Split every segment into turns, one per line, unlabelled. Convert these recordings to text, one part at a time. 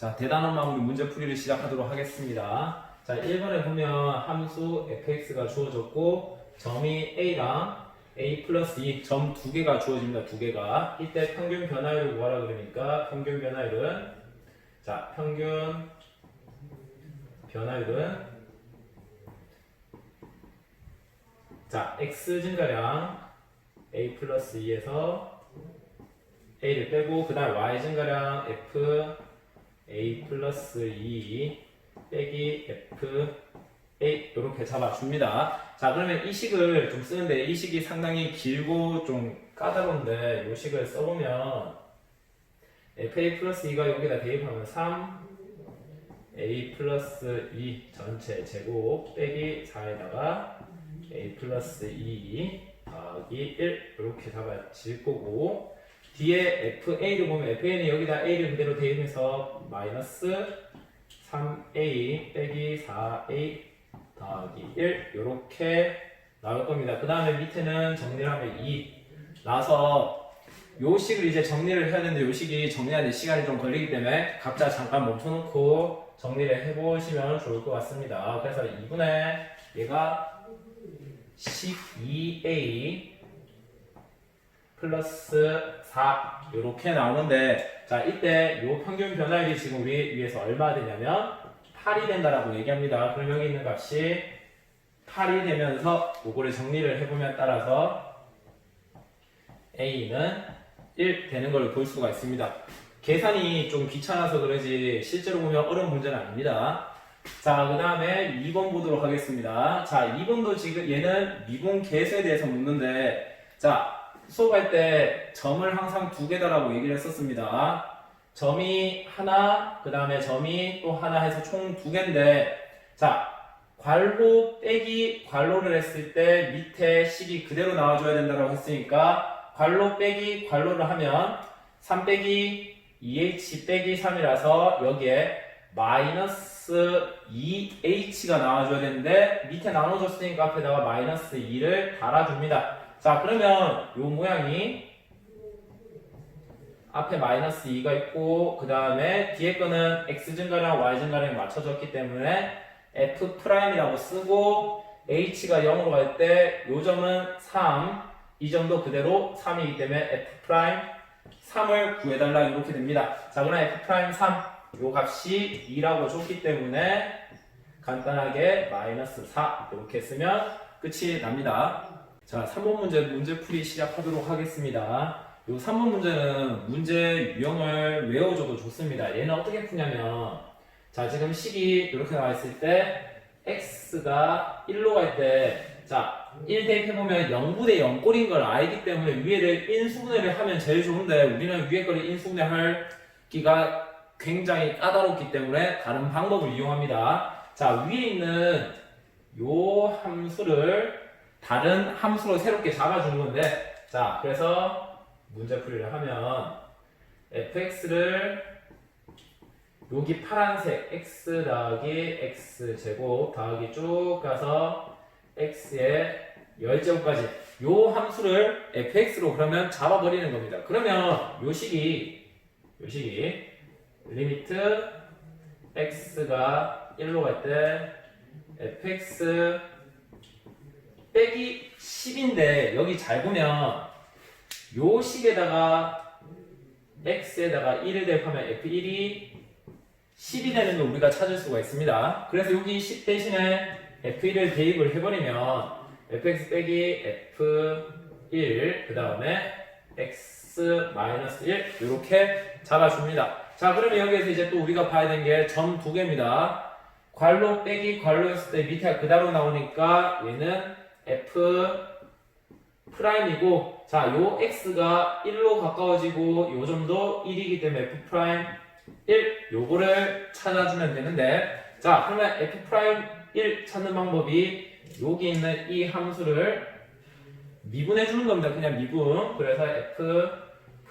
자, 대단한 마음으로 문제풀이를 시작하도록 하겠습니다. 자, 1번에 보면 함수 fx가 주어졌고 점이 a랑 a 플러스 2, 점 두 개가 주어집니다. 두 개가. 이때 평균 변화율을 구하라 그러니까 평균 변화율은, 자, 평균 변화율은, 자, x 증가량 a 플러스 2에서 a를 빼고 그 다음 y 증가량 f a 플러스 2 빼기 f a 이렇게 잡아줍니다. 자, 그러면 이 식을 좀 쓰는데 이 식이 상당히 길고 좀 까다로운데 이 식을 써보면 fa 플러스 2가 여기다 대입하면 3 a 플러스 2 전체 제곱 빼기 4에다가 a 플러스 2 더하기 1 이렇게 잡아질 거고, 뒤에 fa를 보면 fa는 여기다 a를 그대로 대입해서 마이너스 3a 빼기 4a 더하기 1 이렇게 나올 겁니다. 그 다음에 밑에는 정리를 하면 2 나서 요 식을 이제 정리를 해야 되는데 요 식이 정리하는데 시간이 좀 걸리기 때문에 각자 잠깐 멈춰놓고 정리를 해보시면 좋을 것 같습니다. 그래서 2분의 얘가 12a 플러스 4 이렇게 나오는데, 자, 이때 요 평균 변화율이 지금 우리 위해서 얼마 되냐면 8이 된다라고 얘기합니다. 그럼 여기 있는 값이 8이 되면서 요거를 정리를 해보면 따라서 a는 1 되는 걸 볼 수가 있습니다. 계산이 좀 귀찮아서 그러지 실제로 보면 어려운 문제는 아닙니다. 자, 그 다음에 2번 보도록 하겠습니다. 자, 2번도 지금 얘는 미분 계수에 대해서 묻는데, 자, 수업할 때 점을 항상 두 개다라고 얘기를 했었습니다. 점이 하나, 그 다음에 점이 또 하나 해서 총 두 개인데, 자, 괄호 빼기 괄호를 했을 때 밑에 식이 그대로 나와줘야 된다고 했으니까 괄호 빼기 괄호를 하면 3 빼기 2h 빼기 3이라서 여기에 마이너스 2h가 나와줘야 되는데 밑에 나눠줬으니까 앞에다가 마이너스 2를 달아줍니다. 자, 그러면 요 모양이 앞에 마이너스 2가 있고 그 다음에 뒤에 거는 x 증가량 y 증가량이 맞춰졌기 때문에 f'이라고 쓰고 h가 0으로 갈 때 요 점은 3, 이 점도 그대로 3이기 때문에 f'3을 구해달라 이렇게 됩니다. 자, 그럼 f'3 요 값이 2라고 줬기 때문에 간단하게 마이너스 4 이렇게 쓰면 끝이 납니다. 자, 3번 문제풀이 시작하도록 하겠습니다. 요 3번 문제는 문제 유형을 외워줘도 좋습니다. 얘는 어떻게 푸냐면, 자, 지금 식이 이렇게 나와 있을 때 x가 1로 갈 때, 자, 1 대입해보면 0분의 0꼴인 걸 알기 때문에 위에를 인수분해를 하면 제일 좋은데 우리는 위에 거를 인수분해 할 기가 굉장히 까다롭기 때문에 다른 방법을 이용합니다. 자, 위에 있는 요 함수를 다른 함수로 새롭게 잡아주는 건데, 자, 그래서 문제풀이를 하면 fx를 여기 파란색 x 더하기 x제곱 더하기 쭉 가서 x의 10제곱까지 요 함수를 fx로 그러면 잡아버리는 겁니다. 그러면 요 식이 리미트 x가 1로 갈 때 fx 빼기 10인데 여기 잘 보면 요 식에다가 x에다가 1을 대입하면 f1이 10이 되는 걸 우리가 찾을 수가 있습니다. 그래서 여기 10 대신에 f1을 대입을 해버리면 fx 빼기 f1 그 다음에 x-1 이렇게 잡아줍니다. 자, 그러면 여기에서 이제 또 우리가 봐야 되는 게 점 두 개입니다. 괄호 빼기 괄호였을 때 밑에가 그대로 나오니까 얘는 f'이고, 자, 요 x가 1로 가까워지고 요 점도 1이기 때문에 f'1 요거를 찾아주면 되는데, 자, 그러면 f'1 찾는 방법이 여기 있는 이 함수를 미분해 주는 겁니다. 그냥 미분. 그래서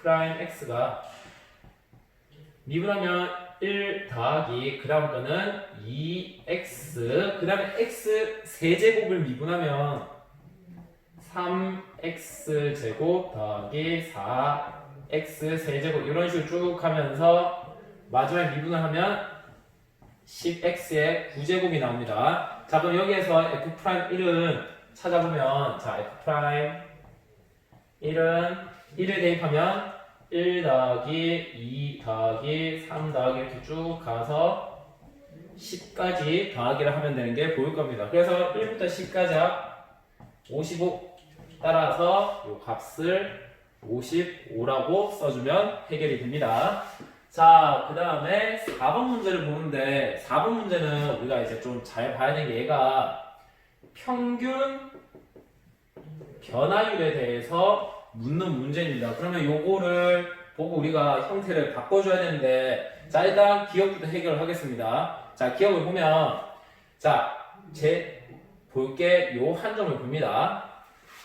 f'x가 미분하면 1 더하기 그 다음 거는 2x 그 다음에 x 세제곱을 미분하면 3x제곱 더하기 4x 세제곱 이런 식으로 쭉 하면서 마지막에 미분을 하면 10x의 9제곱이 나옵니다. 자, 그럼 여기에서 f'1은 찾아보면, 자, f'1은 1을 대입하면 1 더하기 2 더하기 3 더하기 이렇게 쭉 가서 10까지 더하기를 하면 되는 게 보일 겁니다. 그래서 1부터 10까지 55 따라서 이 값을 55라고 써주면 해결이 됩니다. 자, 그 다음에 4번 문제를 보는데 4번 문제는 우리가 이제 좀 잘 봐야 되는 게 얘가 평균 변화율에 대해서 묻는 문제입니다. 그러면 요거를 보고 우리가 형태를 바꿔줘야 되는데 자, 일단 기억부터 해결하겠습니다. 자, 기억을 보면 자, 볼게 요 한 점을 봅니다.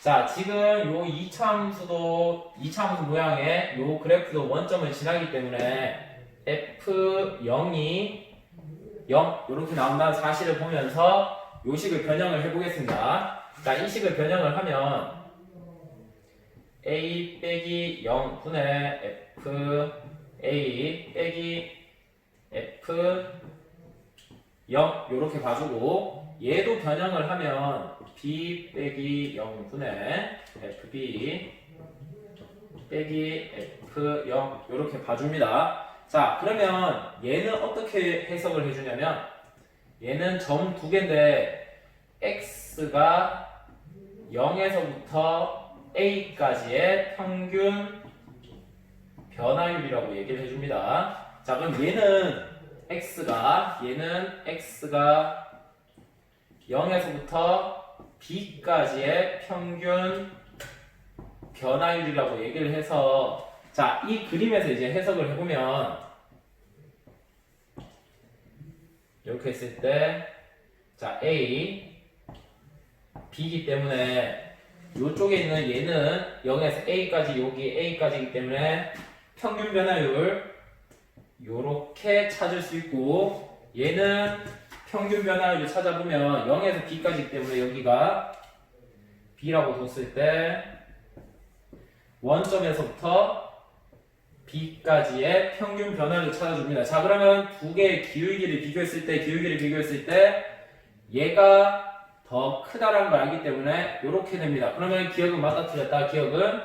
자, 지금 요 2차함수 모양의 요 그래프도 원점을 지나기 때문에 F0이 0 이렇게 나온다는 사실을 보면서 요 식을 변형을 해보겠습니다. 자, 이 식을 변형을 하면 A 빼기 0분의 F A 빼기 F 0 이렇게 봐주고 얘도 변형을 하면 B 빼기 0분의 FB 빼기 F0 이렇게 봐줍니다. 자, 그러면 얘는 어떻게 해석을 해주냐면 얘는 점 두 개인데 X가 0에서부터 A까지의 평균 변화율이라고 얘기를 해줍니다. 자, 그럼 얘는 X가 0에서부터 B까지의 평균 변화율이라고 얘기를 해서 자, 이 그림에서 이제 해석을 해보면 이렇게 했을 때 자, A, B이기 때문에 이쪽에 있는 얘는 0에서 A까지 여기 A까지이기 때문에 평균 변화율 요렇게 찾을 수 있고 얘는 평균 변화율을 찾아보면 0에서 B까지이기 때문에 여기가 B라고 뒀을 때 원점에서부터 B까지의 평균 변화를 찾아줍니다. 자, 그러면 두 개의 기울기를 비교했을 때 얘가 더 크다라는 걸 알기 때문에 이렇게 됩니다. 그러면 기억은 맞다 틀렸다, 기억은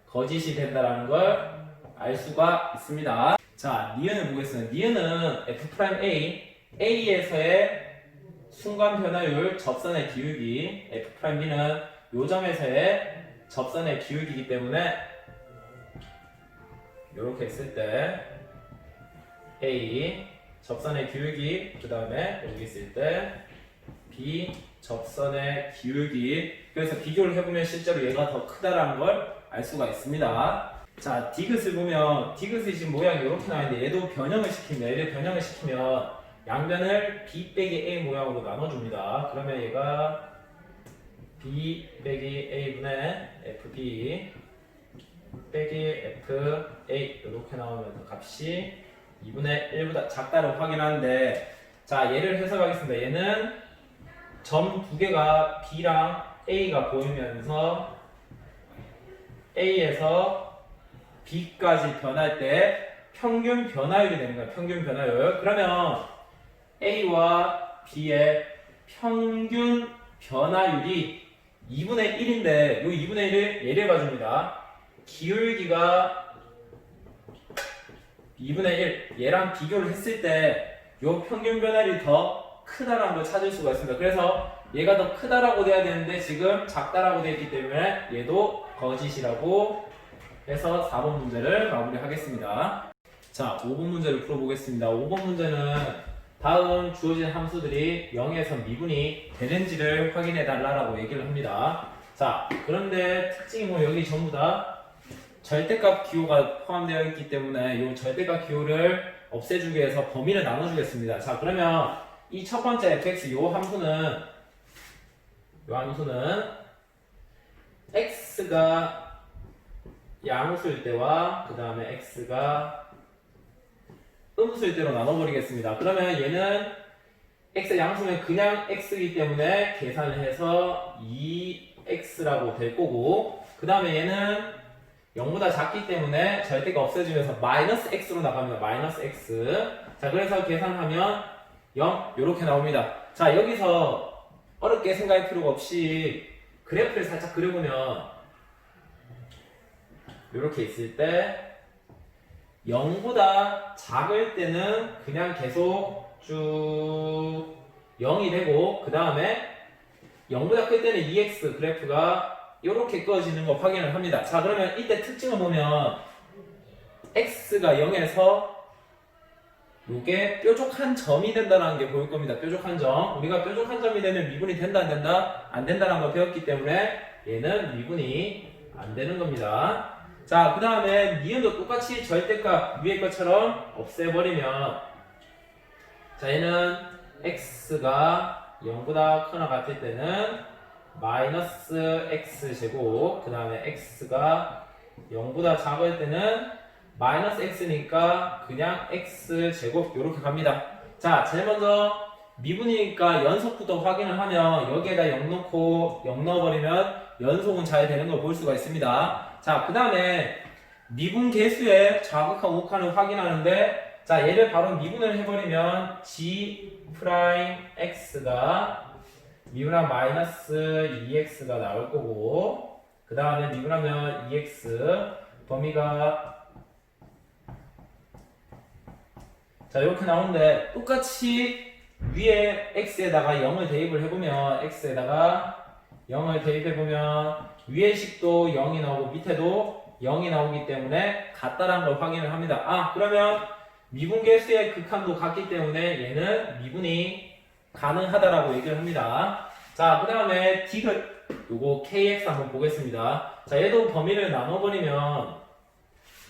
거짓이 된다라는 걸 알 수가 있습니다. 자, 니은을 보겠습니다. 니은은 F'A, A에서의 순간 변화율 접선의 기울기, F'B는 요 점에서의 접선의 기울기이기 때문에 이렇게 했을 때 A 접선의 기울기, 그 다음에 여기 있을 때 B 접선의 기울기. 그래서 비교를 해보면 실제로 얘가 더 크다라는 걸 알 수가 있습니다. 자, 디귿을 보면 디귿이 지금 모양이 이렇게 나왔는데 얘도 변형을 시키면 양변을 B 빼기 A 모양으로 나눠줍니다. 그러면 얘가 B 빼기 A분의 FB 빼기 FA 이렇게 나오면 값이 2분의 1보다 작다를 확인하는데 자, 얘를 해석하겠습니다. 얘는 점 두 개가 B랑 A가 보이면서 A에서 B까지 변할 때 평균 변화율이 되는 거예요. 평균 변화율. 그러면 A와 B의 평균 변화율이 2분의 1인데 이 2분의 1을 얘를 봐줍니다. 기울기가 2분의 1 얘랑 비교를 했을 때 이 평균 변화율이 더 크다라는 걸 찾을 수가 있습니다. 그래서 얘가 더 크다라고 돼야 되는데 지금 작다라고 되어 있기 때문에 얘도 거짓이라고 해서 4번 문제를 마무리하겠습니다. 자, 5번 문제를 풀어보겠습니다. 5번 문제는 다음 주어진 함수들이 0에서 미분이 되는지를 확인해 달라고 얘기를 합니다. 자, 그런데 특징이 뭐 여기 전부 다 절대값 기호가 포함되어 있기 때문에 이 절대값 기호를 없애주기 위해서 범위를 나눠주겠습니다. 자, 그러면 이 첫 번째 fx 요 함수는 x가 양수일 때와 그 다음에 x가 음수일 때로 나눠버리겠습니다. 그러면 얘는 x 양수면 그냥 x이기 때문에 계산을 해서 2x라고 될 거고 그 다음에 얘는 0보다 작기 때문에 절대가 없어지면서 마이너스 x로 나갑니다. 마이너스 x. 자, 그래서 계산하면 0 이렇게 나옵니다. 자, 여기서 어렵게 생각할 필요가 없이 그래프를 살짝 그려보면 이렇게 있을 때 0보다 작을 때는 그냥 계속 쭉 0이 되고, 그 다음에 0보다 클 때는 2x 그래프가 이렇게 꺼지는 거 확인을 합니다. 자, 그러면 이때 특징을 보면 x가 0에서 이게 뾰족한 점이 된다는 게 보일 겁니다. 뾰족한 점. 우리가 뾰족한 점이 되면 미분이 된다, 안 된다? 안 된다는 걸 배웠기 때문에 얘는 미분이 안 되는 겁니다. 자, 그 다음에 니은도 똑같이 절대값 위의 것처럼 없애버리면, 자, 얘는 x가 0보다 크거나 같을 때는 마이너스 x제곱, 그 다음에 x가 0보다 작을 때는 마이너스 x니까 그냥 x제곱 이렇게 갑니다. 자, 제일 먼저 미분이니까 연속부터 확인을 하면 여기에다 0 넣고 0 넣어버리면 연속은 잘 되는 걸 볼 수가 있습니다. 자, 그 다음에 미분 계수의 좌극한 우극한을 확인하는데, 자, 얘를 바로 미분을 해버리면 g 프라임 x가 미분하면 마이너스 2x가 나올 거고, 그 다음에 미분하면 2x 범위가, 자, 이렇게 나오는데 똑같이 위에 x에다가 0을 대입을 해보면, x에다가 0을 대입해보면 위의 식도 0이 나오고 밑에도 0이 나오기 때문에 같다라는 걸 확인을 합니다. 아, 그러면 미분계수의 극한도 같기 때문에 얘는 미분이 가능하다라고 얘기를 합니다. 자, 그 다음에 요거 kx 한번 보겠습니다. 자, 얘도 범위를 나눠버리면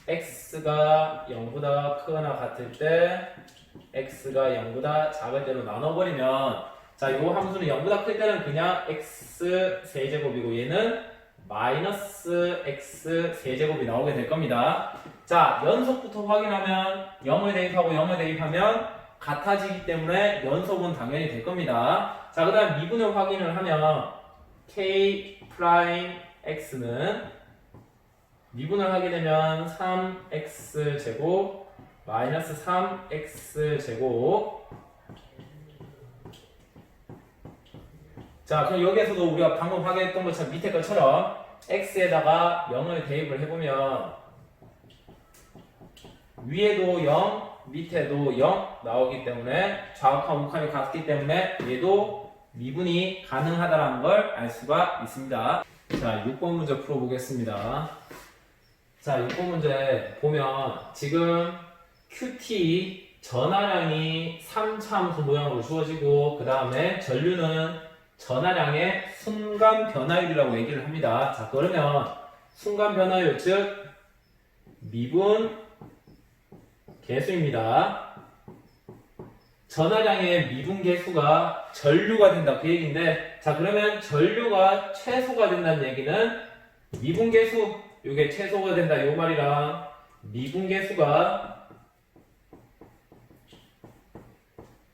x가 0보다 크거나 같을 때 x가 0보다 작을 때로 나눠버리면, 자, 요 함수는 0보다 클 때는 그냥 x 세제곱이고 얘는 마이너스 x 세제곱이 나오게 될 겁니다. 자, 연속부터 확인하면 0을 대입하고 0을 대입하면 같아지기 때문에 연속은 당연히 될 겁니다. 자, 그 다음 미분을 확인을 하면 k 프라임 x는 미분을 하게 되면 3x 제곱 마이너스 3x 제곱. 자, 그럼 여기에서도 우리가 방금 확인했던 것처럼 밑에 것처럼 x에다가 0을 대입을 해보면 위에도 0, 밑에도 0 나오기 때문에 좌극한 우극한이 같기 때문에 얘도 미분이 가능하다는 걸 알 수가 있습니다. 자, 6번 문제 풀어보겠습니다. 자, 6번 문제 보면 지금 QT 전하량이 3차 함수 모양으로 주어지고, 그 다음에 전류는 전하량의 순간 변화율이라고 얘기를 합니다. 자, 그러면 순간 변화율, 즉 미분 계수입니다. 전하량의 미분 계수가 전류가 된다, 그 얘기인데, 자, 그러면 전류가 최소가 된다는 얘기는 미분 계수, 이게 최소가 된다 요 말이랑 미분 계수가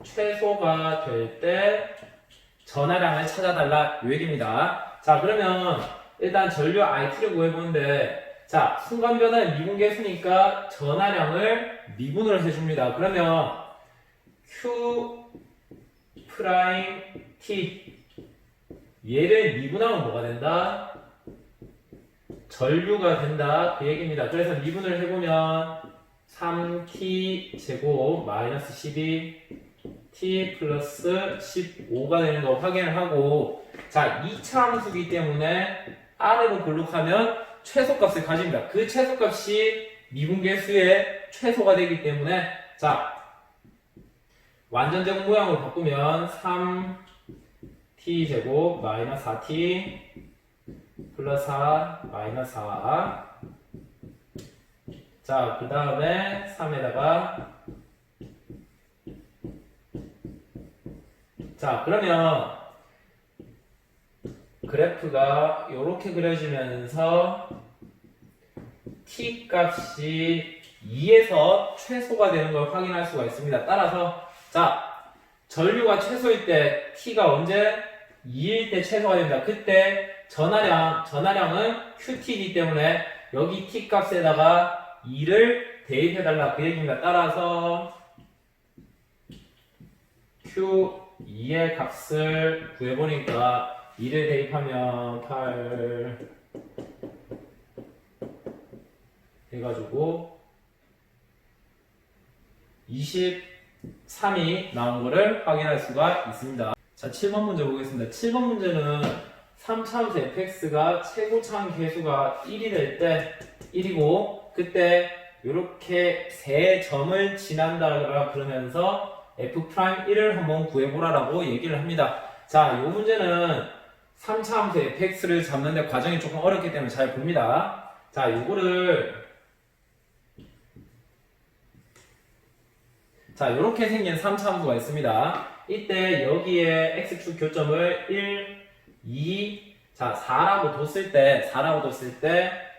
최소가 될 때 전하량을 찾아달라 요 얘기입니다. 자, 그러면 일단 전류 IT를 구해보는데, 자, 순간 변화의 미분 계수니까 전하량을 미분을 해줍니다. 그러면 Q 프라임 T, 얘를 미분하면 뭐가 된다? 전류가 된다, 그 얘기입니다. 그래서 미분을 해보면 3t 제곱 마이너스 12 t 플러스 15가 되는 거 확인을 하고, 자, 2차 함수기 때문에 아래로 블록하면 최소값을 가집니다. 그 최소값이 미분계수의 최소가 되기 때문에, 자, 완전제곱 모양으로 바꾸면 3t 제곱 마이너스 4t 플러스 4 마이너스 4. 자, 그 다음에 3에다가, 자, 그러면 그래프가 이렇게 그려지면서 t 값이 2에서 최소가 되는 걸 확인할 수가 있습니다. 따라서, 자, 전류가 최소일 때 t가 언제? 2일 때 최소가 됩니다. 그때 전하량은 QT이기 때문에 여기 t 값에다가 2를 대입해달라 그 얘기입니다. 따라서 Q2의 값을 구해보니까 2를 대입하면 8 해가지고 23이 나온 거를 확인할 수가 있습니다. 자, 7번 문제 보겠습니다. 7번 문제는 3차함수 fx가 최고차항 계수가 1이 될 때 1이고 그때 이렇게 세 점을 지난다 그러면서 f'1을 한번 구해보라라고 얘기를 합니다. 자, 이 문제는 3차함수 fx를 잡는데 과정이 조금 어렵기 때문에 잘 봅니다. 자, 요거를 자, 이렇게 생긴 3차함수가 있습니다. 이때 여기에 x축 교점을 1, 2, 자, 4라고 뒀을 때,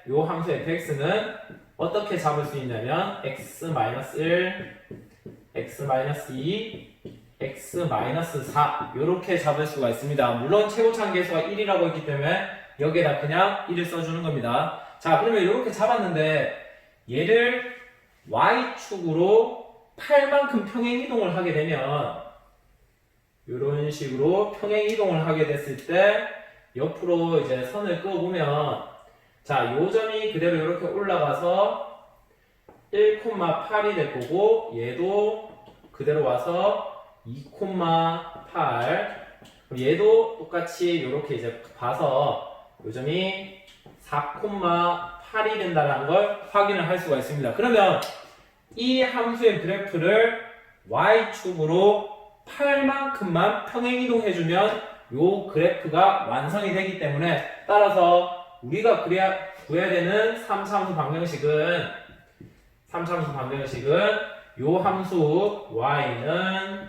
요 함수 fx는 어떻게 잡을 수 있냐면, x-1, x-2, x-4, 요렇게 잡을 수가 있습니다. 물론 최고차항 계수가 1이라고 했기 때문에 여기에다 그냥 1을 써주는 겁니다. 자, 그러면 이렇게 잡았는데, 얘를 y축으로 8만큼 평행 이동을 하게 되면 이런 식으로 평행 이동을 하게 됐을 때 옆으로 이제 선을 그어보면 자, 요 점이 그대로 이렇게 올라가서 1,8이 될 거고 얘도 그대로 와서 2,8 얘도 똑같이 이렇게 이제 봐서 요 점이 4,8이 된다는 걸 확인을 할 수가 있습니다. 그러면 이 함수의 그래프를 y축으로 8만큼만 평행 이동해주면 요 그래프가 완성이 되기 때문에 따라서 우리가 구해야 되는 3차함수 방정식은 요 함수 y는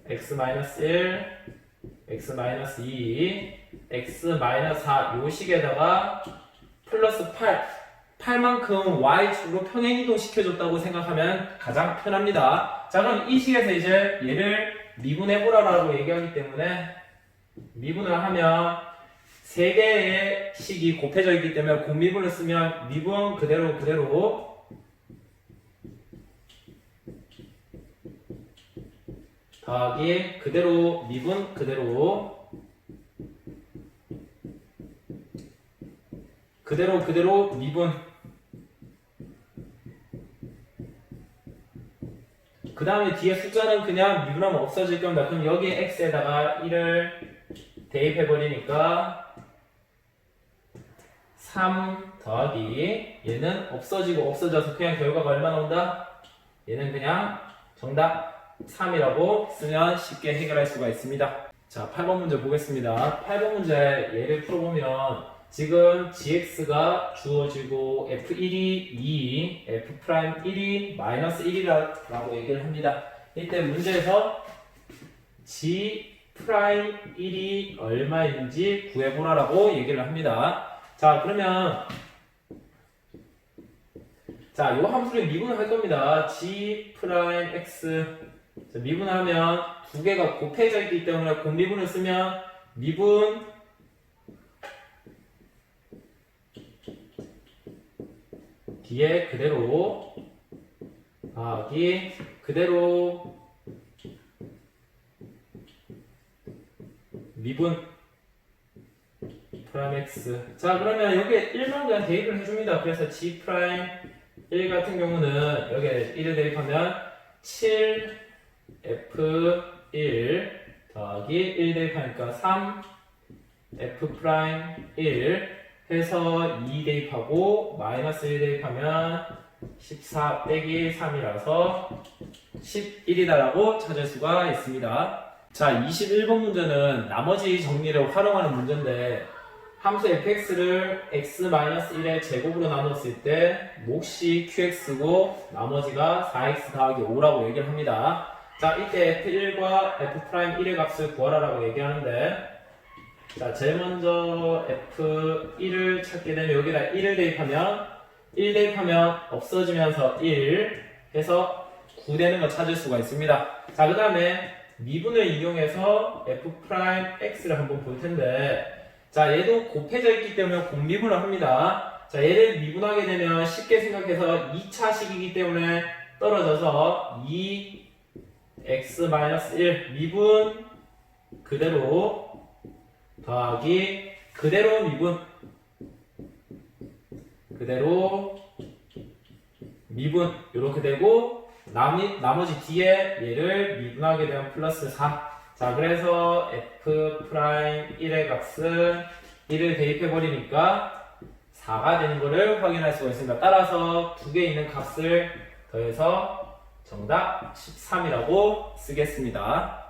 x-1, x-2, x-4 요 식에다가 플러스 8만큼 y축으로 평행 이동 시켜줬다고 생각하면 가장 편합니다. 자, 그럼 이 식에서 이제 얘를 미분해보라라고 얘기하기 때문에 미분을 하면 세 개의 식이 곱해져 있기 때문에 공미분을 쓰면 미분 그대로 더하기 그대로 미분 그대로 미분 그 다음에 뒤에 숫자는 그냥 미분하면 없어질 겁니다. 그럼 여기에 x에다가 1을 대입해버리니까 3 더하기 얘는 없어지고 없어져서 그냥 결과가 얼마 나온다? 얘는 그냥 정답 3이라고 쓰면 쉽게 해결할 수가 있습니다. 자, 8번 문제 보겠습니다. 8번 문제 얘를 풀어보면 지금 gx가 주어지고 f1이 2, f'1이 마이너스 1이라고 얘기를 합니다. 이때 문제에서 g'1이 얼마인지 구해보라라고 얘기를 합니다. 자, 그러면 자, 요 함수를 미분을 할 겁니다. g'x 미분하면 두 개가 곱해져 있기 때문에 공미분을 쓰면 미분 뒤에 그대로 더하기 그대로 미분 프라임 x. 자, 그러면 여기에 1만 그냥 대입을 해줍니다. 그래서 g 프라임 1 같은 경우는 여기에 1을 대입하면 7 f1 더하기 1 대입하니까 3 f 프라임 1 해서 2 대입하고 마이너스 1 대입하면 14 빼기 3이라서 11이다라고 찾을 수가 있습니다. 자, 21번 문제는 나머지 정리를 활용하는 문제인데 함수 fx를 x-1의 제곱으로 나눴을 때 몫이 qx고 나머지가 4x 더하기 5라고 얘기를 합니다. 자, 이때 f1과 f'1의 값을 구하라라고 얘기하는데 자, 제일 먼저 f1을 찾게 되면 여기다 1을 대입하면 1 대입하면 없어지면서 1 해서 9 되는 거 찾을 수가 있습니다. 자, 그 다음에 미분을 이용해서 f'x를 한번 볼 텐데 자, 얘도 곱해져 있기 때문에 공미분을 합니다. 자, 얘를 미분하게 되면 쉽게 생각해서 2차식이기 때문에 떨어져서 2x-1 미분 그대로 더하기 그대로 미분 이렇게 되고 나머지 뒤에 얘를 미분하게 되면 플러스 3. 자, 그래서 f'1의 값은 1을 대입해 버리니까 4가 되는 것을 확인할 수가 있습니다. 따라서 두 개 있는 값을 더해서 정답 13이라고 쓰겠습니다.